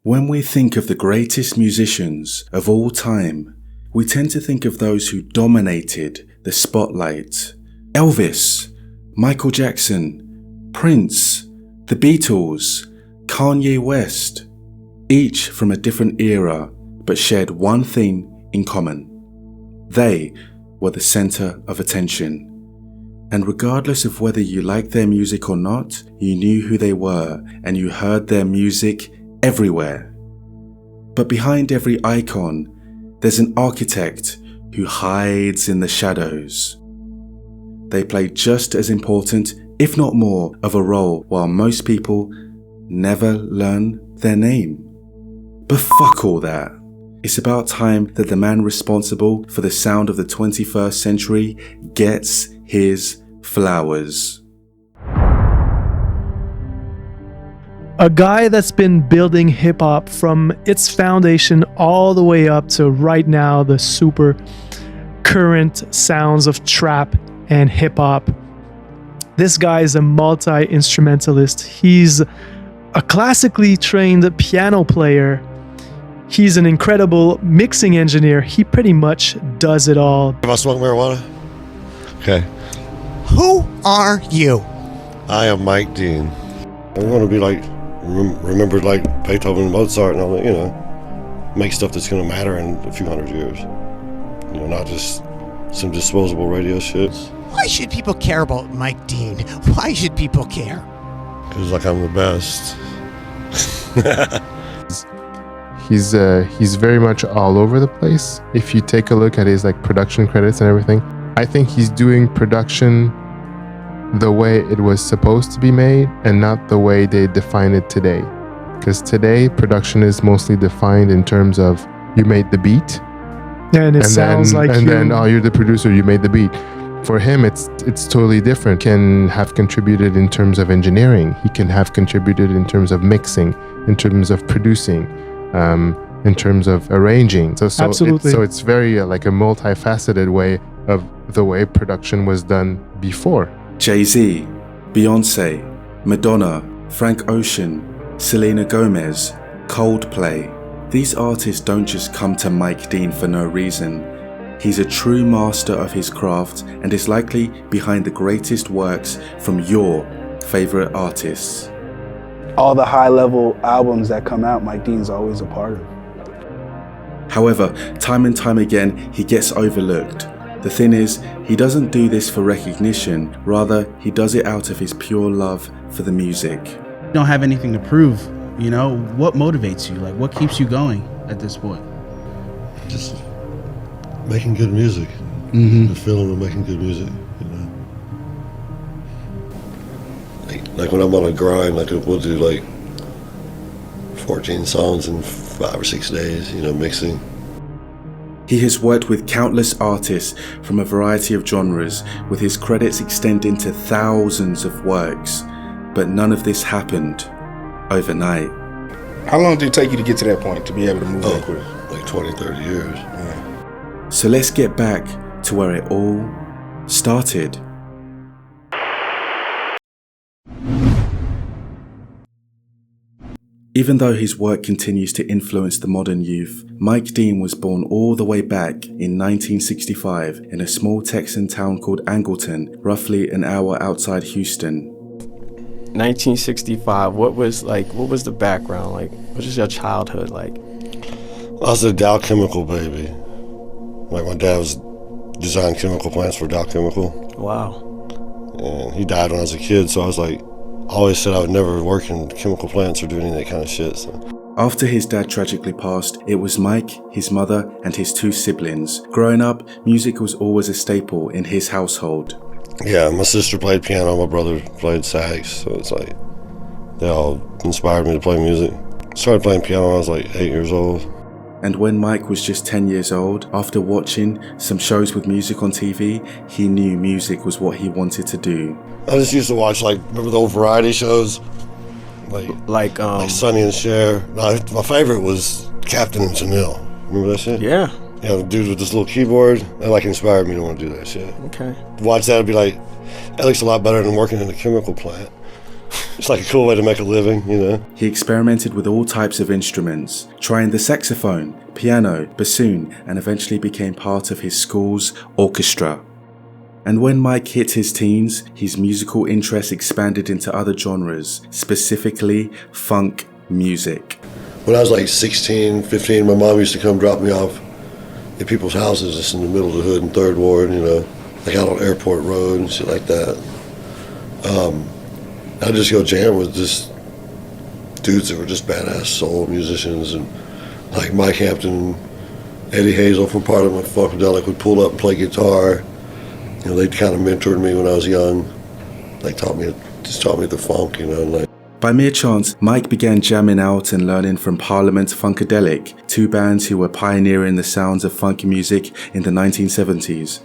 When we think of the greatest musicians of all time, we tend to think of those who dominated the spotlight. Elvis, Michael Jackson, Prince, the Beatles, Kanye West, each from a different era but shared one thing in common. They were the center of attention. And regardless of whether you liked their music or not, you knew who they were and you heard their music everywhere. But behind every icon, there's an architect who hides in the shadows. They play just as important, if not more, of a role while most people never learn their name. But fuck all that. It's about time that the man responsible for the sound of the 21st century gets his flowers. A guy that's been building hip-hop from its foundation all the way up to right now, the super current sounds of trap and hip-hop. This guy is a multi-instrumentalist. He's a classically trained piano player. He's an incredible mixing engineer. He pretty much does it all. Have I smoked marijuana? Okay. Who are you? I am Mike Dean. I'm going to be like remembered like Beethoven and Mozart and all that, you know, make stuff that's going to matter in a few hundred years. You know, not just some disposable radio shit. Why should people care about Mike Dean? Why should people care? Because like I'm the best. He's very much all over the place. If you take a look at his like production credits and everything, I think he's doing production the way it was supposed to be made and not the way they define it today. Because today production is mostly defined in terms of you made the beat, then oh, you're the producer, you made the beat. For him, it's totally different. Can have contributed in terms of engineering. He can have contributed in terms of mixing, in terms of producing, in terms of arranging. So Absolutely. It's very like a multifaceted way of the way production was done before. Jay-Z, Beyonce, Madonna, Frank Ocean, Selena Gomez, Coldplay. These artists don't just come to Mike Dean for no reason. He's a true master of his craft and is likely behind the greatest works from your favorite artists. All the high-level albums that come out, Mike Dean's always a part of. However, time and time again, he gets overlooked. The thing is, he doesn't do this for recognition, rather, he does it out of his pure love for the music. You don't have anything to prove, you know? What motivates you? Like, what keeps you going at this point? Just making good music. Mm-hmm. The feeling of making good music, you know? Like when I'm on a grind, like we'll do like 14 songs in 5 or 6 days, you know, mixing. He has worked with countless artists from a variety of genres, with his credits extending to thousands of works. But none of this happened overnight. How long did it take you to get to that point, to be able to move that quick? Like 20, 30 years. Yeah. So let's get back to where it all started. Even though his work continues to influence the modern youth, Mike Dean was born all the way back in 1965 in a small Texan town called Angleton, roughly an hour outside Houston. 1965, what was the background? Like, what was your childhood like? I was a Dow Chemical baby. Like my dad was designing chemical plants for Dow Chemical. Wow. And he died when I was a kid, so I was like, I always said I would never work in chemical plants or do any of that kind of shit. So. After his dad tragically passed, it was Mike, his mother, and his 2 siblings. Growing up, music was always a staple in his household. Yeah, my sister played piano, my brother played sax, so it's like they all inspired me to play music. I started playing piano when I was like 8 years old. And when Mike was just 10 years old, after watching some shows with music on TV, he knew music was what he wanted to do. I just used to watch, like, remember the old variety shows? Like Sonny and Cher. My favorite was Captain and Tennille. Remember that shit? Yeah. Yeah, the dude with this little keyboard, that like inspired me to want to do that shit. Okay. Watch that and be like, that looks a lot better than working in a chemical plant. It's like a cool way to make a living, you know. He experimented with all types of instruments, trying the saxophone, piano, bassoon, and eventually became part of his school's orchestra. And when Mike hit his teens, his musical interest expanded into other genres, specifically funk music. When I was like 16, 15, my mom used to come drop me off at people's houses just in the middle of the hood in 3rd Ward, you know, like out on Airport Road and shit like that. I'd just go jam with just dudes that were just badass soul musicians, and like Mike Hampton, Eddie Hazel from Parliament Funkadelic would pull up and play guitar. You know, they'd kind of mentored me when I was young. Like taught me the funk, you know. And like, by mere chance, Mike began jamming out and learning from Parliament Funkadelic, 2 bands who were pioneering the sounds of funky music in the 1970s.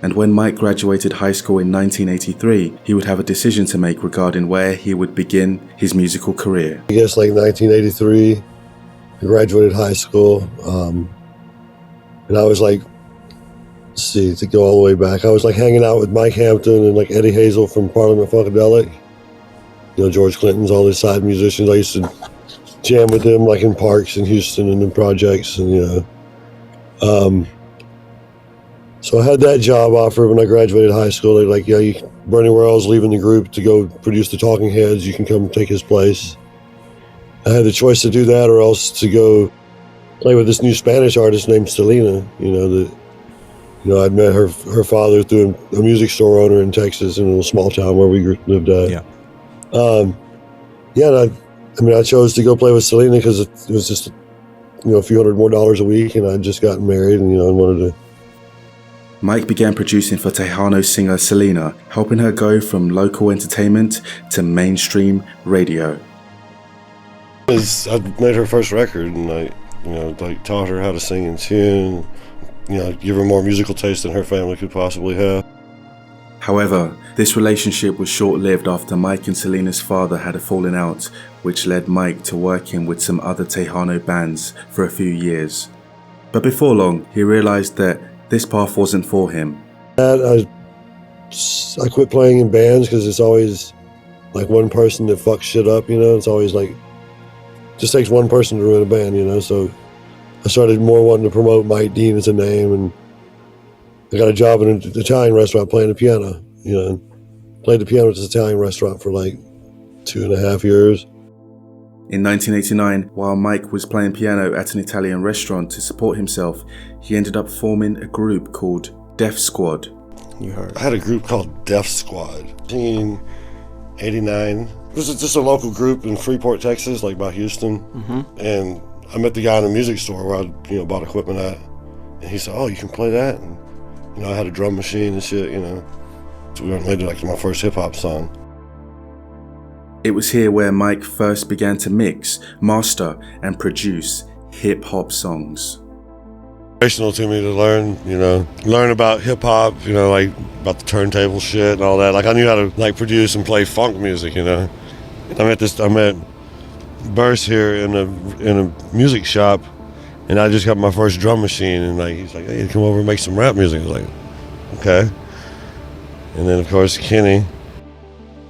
And when Mike graduated high school in 1983, he would have a decision to make regarding where he would begin his musical career. I guess like 1983, I graduated high school, and I was like, let's see, to go all the way back, I was like hanging out with Mike Hampton and like Eddie Hazel from Parliament Funkadelic, you know, George Clinton's, all these side musicians. I used to jam with them like in parks in Houston and in projects, and you know. So I had that job offer when I graduated high school. They're like, yeah, Bernie Worrell's leaving the group to go produce the Talking Heads. You can come take his place. I had the choice to do that or else to go play with this new Spanish artist named Selena. You know, I'd met her father through a music store owner in Texas in a little small town where we lived at. Yeah. And I chose to go play with Selena because it was just, you know, a few $100 more a week, and I'd just gotten married, and, you know, I wanted to. Mike began producing for Tejano singer Selena, helping her go from local entertainment to mainstream radio. I made her first record, and I, you know, like taught her how to sing in tune, you know, give her more musical taste than her family could possibly have. However, this relationship was short-lived after Mike and Selena's father had a falling out, which led Mike to working with some other Tejano bands for a few years. But before long, he realized that this path wasn't for him. I quit playing in bands because it's always like one person that fucks shit up, you know. It's always like, just takes one person to ruin a band, you know. So I started more wanting to promote Mike Dean as a name, and I got a job in an Italian restaurant playing the piano, you know. Played the piano at this Italian restaurant for like 2.5 years. In 1989, while Mike was playing piano at an Italian restaurant to support himself, he ended up forming a group called Def Squad. You heard. I had a group called Def Squad. 1989. It was just a local group in Freeport, Texas, like by Houston. Mm-hmm. And I met the guy in a music store where I, you know, bought equipment at. And he said, "Oh, you can play that?" And, you know, I had a drum machine and shit, you know. So we went and made like my first hip-hop song. It was here where Mike first began to mix, master, and produce hip-hop songs. Inspirational to me to learn about hip-hop, you know, like about the turntable shit and all that. Like I knew how to like produce and play funk music, you know. I met Burst here in a music shop, and I just got my first drum machine, and like he's like, "Hey, come over and make some rap music." I was like, "Okay." And then of course Kenny.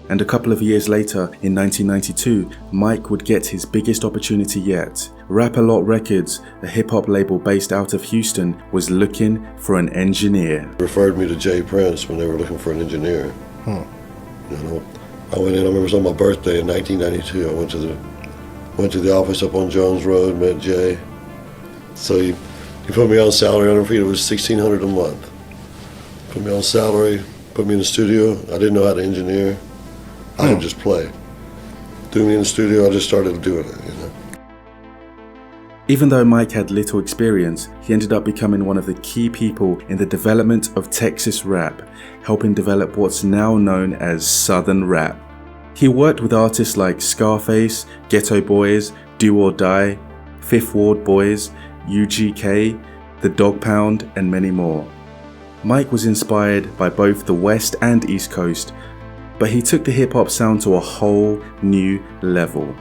And a couple of years later, in 1992, Mike would get his biggest opportunity yet. Rap-A-Lot Records, a hip-hop label based out of Houston, was looking for an engineer. Referred me to Jay Prince when they were looking for an engineer. You know, I went in, I remember it was on my birthday in 1992. I went to the office up on Jones Road, met Jay. So he put me on salary. On it was $1,600 a month. Put me on salary, put me in the studio. I didn't know how to engineer. I could just play. Threw me in the studio, I just started doing it, you know. Even though Mike had little experience, he ended up becoming one of the key people in the development of Texas rap, helping develop what's now known as Southern rap. He worked with artists like Scarface, Ghetto Boys, Do or Die, Fifth Ward Boys, UGK, The Dog Pound, and many more. Mike was inspired by both the West and East Coast, but he took the hip-hop sound to a whole new level.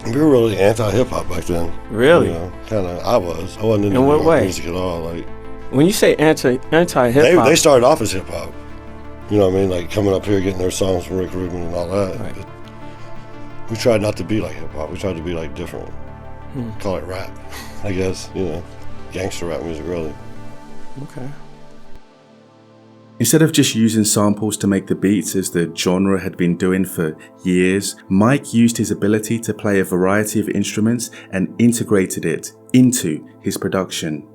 We were really anti-hip-hop back then. Really? You know, I wasn't into In what way? music at all. Like, when you say anti-hip-hop... They started off as hip-hop. You know what I mean? Like coming up here, getting their songs from Rick Rubin and all that. Right. we tried not to be like hip hop. We tried to be like different. Call it rap, I guess. You know, gangster rap music, really. Okay. Instead of just using samples to make the beats as the genre had been doing for years, Mike used his ability to play a variety of instruments and integrated it into his production.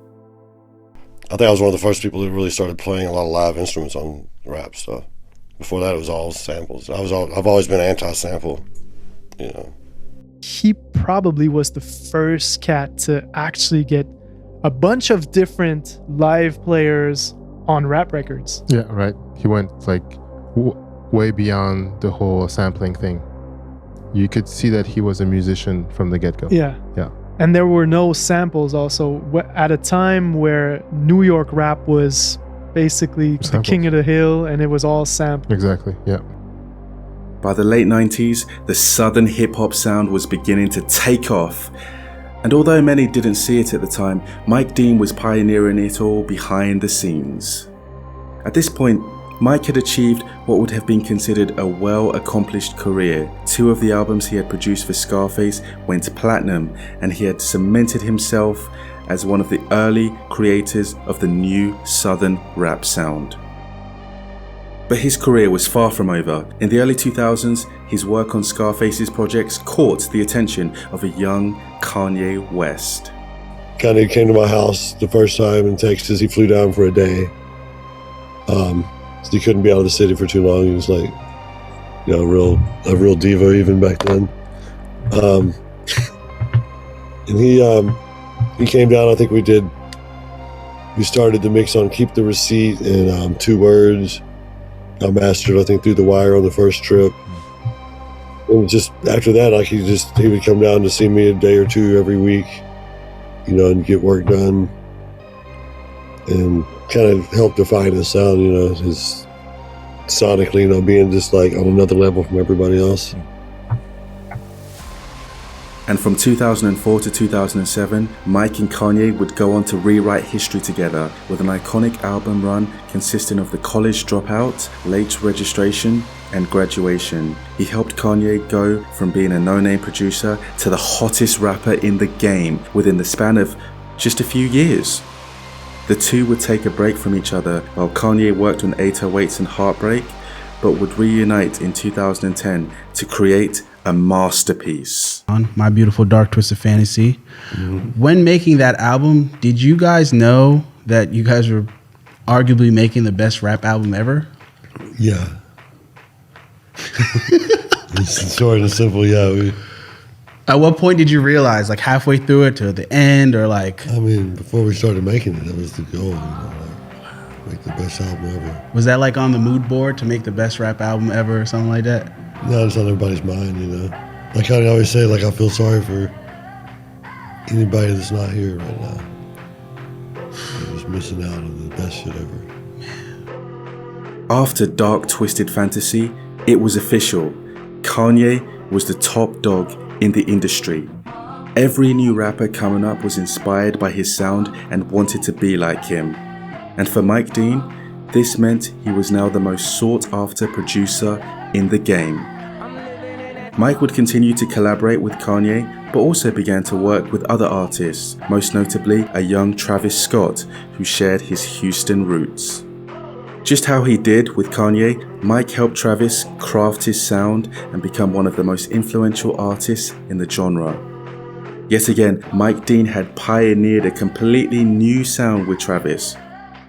I think I was one of the first people who really started playing a lot of live instruments on rap stuff. Before that, it was all samples. I've always been anti-sample, you know. He probably was the first cat to actually get a bunch of different live players on rap records. Yeah, right. He went like way beyond the whole sampling thing. You could see that he was a musician from the get-go. Yeah. Yeah. And there were no samples also at a time where New York rap was basically the king of the hill and it was all sampled. Exactly, yeah. By the late 90s, the southern hip-hop sound was beginning to take off. And although many didn't see it at the time, Mike Dean was pioneering it all behind the scenes. At this point, Mike had achieved what would have been considered a well-accomplished career. 2 of the albums he had produced for Scarface went platinum, and he had cemented himself as one of the early creators of the new southern rap sound. But his career was far from over. In the early 2000s, his work on Scarface's projects caught the attention of a young Kanye West. Kanye came to my house the first time in Texas. He flew down for a day. So he couldn't be out of the city for too long. He was like, you know, a real diva even back then. And he came down. I think we started the mix on Keep the Receipt and 2 Words. I mastered, I think, Through the Wire on the first trip. And just after that, like he would come down to see me a day or 2 every week, you know, and get work done, and kind of help define his sound, you know, his sonically, you know, being just like on another level from everybody else. And from 2004 to 2007, Mike and Kanye would go on to rewrite history together with an iconic album run consisting of The College Dropout, Late Registration, and Graduation. He helped Kanye go from being a no-name producer to the hottest rapper in the game within the span of just a few years. The two would take a break from each other while Kanye worked on 808s and Heartbreak, but would reunite in 2010 to create a masterpiece. On My Beautiful Dark Twisted Fantasy. Mm-hmm. When making that album, did you guys know that you guys were arguably making the best rap album ever? Yeah. It's short and simple, yeah. At what point did you realize, like halfway through it to the end, or like? I mean, before we started making it, that was the goal, you know, like, make the best album ever. Was that like on the mood board to make the best rap album ever or something like that? No, it's on everybody's mind, you know. Like I always say, like I feel sorry for anybody that's not here right now. They're just missing out on the best shit ever. After Dark Twisted Fantasy, it was official. Kanye was the top dog in the industry. Every new rapper coming up was inspired by his sound and wanted to be like him. And for Mike Dean, this meant he was now the most sought after producer in the game. Mike would continue to collaborate with Kanye, but also began to work with other artists, most notably a young Travis Scott, who shared his Houston roots. Just how he did with Kanye, Mike helped Travis craft his sound and become one of the most influential artists in the genre. Yet again, Mike Dean had pioneered a completely new sound with Travis,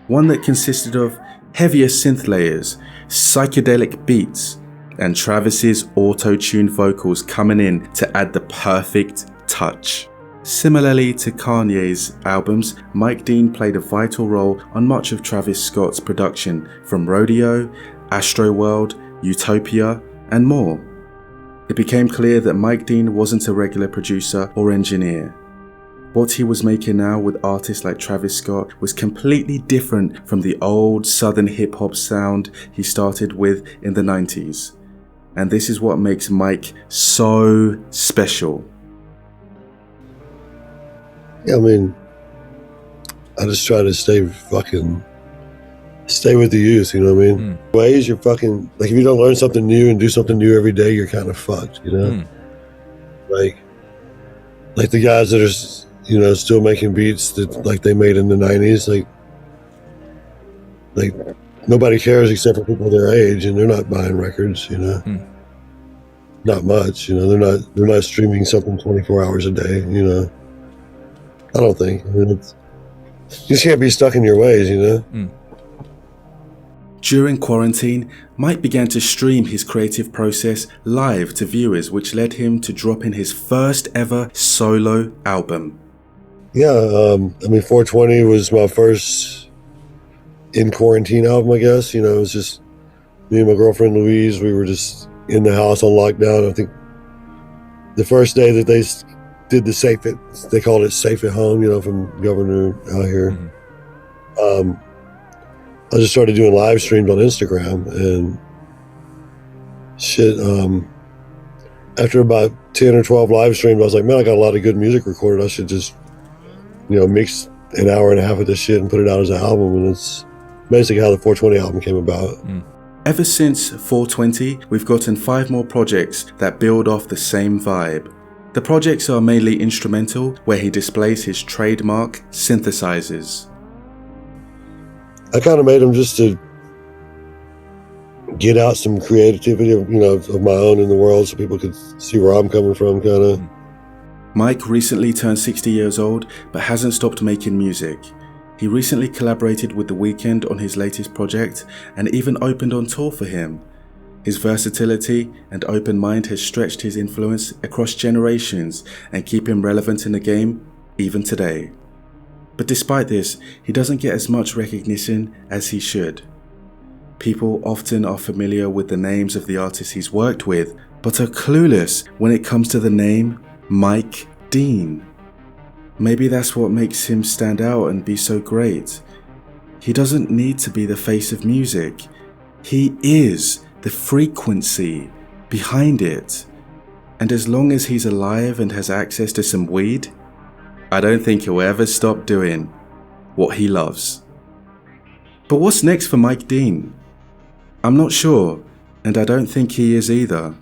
one that consisted of heavier synth layers, psychedelic beats, and Travis's auto-tune vocals coming in to add the perfect touch. Similarly to Kanye's albums, Mike Dean played a vital role on much of Travis Scott's production, from Rodeo, Astroworld, Utopia, and more. It became clear that Mike Dean wasn't a regular producer or engineer. What he was making now with artists like Travis Scott was completely different from the old southern hip-hop sound he started with in the 90s. And this is what makes Mike so special. Yeah, I mean, I just try to stay with the youth, you know what I mean? Ways you're fucking, like if you don't learn something new and do something new every day, you're kind of fucked, you know? like the guys that are, you know, still making beats that like they made in the 90s, like nobody cares except for people their age, and they're not buying records, you know. Not much, you know. They're not streaming something 24 hours a day, you know. I don't think. I mean, you just can't be stuck in your ways, you know. During quarantine, Mike began to stream his creative process live to viewers, which led him to dropping his first ever solo album. Yeah, I mean, 420 was my first in quarantine album, I guess. You know, it was just me and my girlfriend Louise. We were just in the house on lockdown. I think the first day that they did they called it Safe at Home, you know, from Governor out here. I just started doing live streams on Instagram, and shit, after about 10 or 12 live streams, I was like, man, I got a lot of good music recorded. I should just, you know, mix an hour and a half of this shit and put it out as an album. And it's basically how the 420 album came about. Ever since 420, we've gotten 5 more projects that build off the same vibe. The projects are mainly instrumental, where he displays his trademark synthesizers. I kind of made them just to get out some creativity, you know, of my own in the world, so people could see where I'm coming from, kind of. Mike recently turned 60 years old, but hasn't stopped making music. He recently collaborated with The Weeknd on his latest project, and even opened on tour for him. His versatility and open mind has stretched his influence across generations and keep him relevant in the game, even today. But despite this, he doesn't get as much recognition as he should. People often are familiar with the names of the artists he's worked with, but are clueless when it comes to the name Mike Dean. Maybe that's what makes him stand out and be so great. He doesn't need to be the face of music. He is the frequency behind it. And as long as he's alive and has access to some weed, I don't think he'll ever stop doing what he loves. But what's next for Mike Dean? I'm not sure, and I don't think he is either.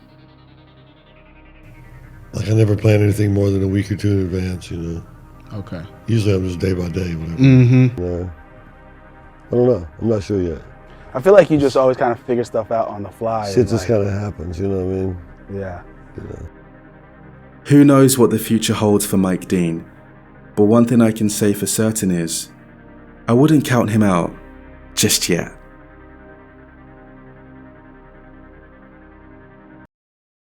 Like, I never plan anything more than a week or two in advance, you know. Okay. Usually I'm just day by day, whatever. Yeah. I don't know. I'm not sure yet. I feel like you just always kind of figure stuff out on the fly. Shit just kind of happens, you know what I mean? Yeah. You know. Who knows what the future holds for Mike Dean? But one thing I can say for certain is, I wouldn't count him out just yet.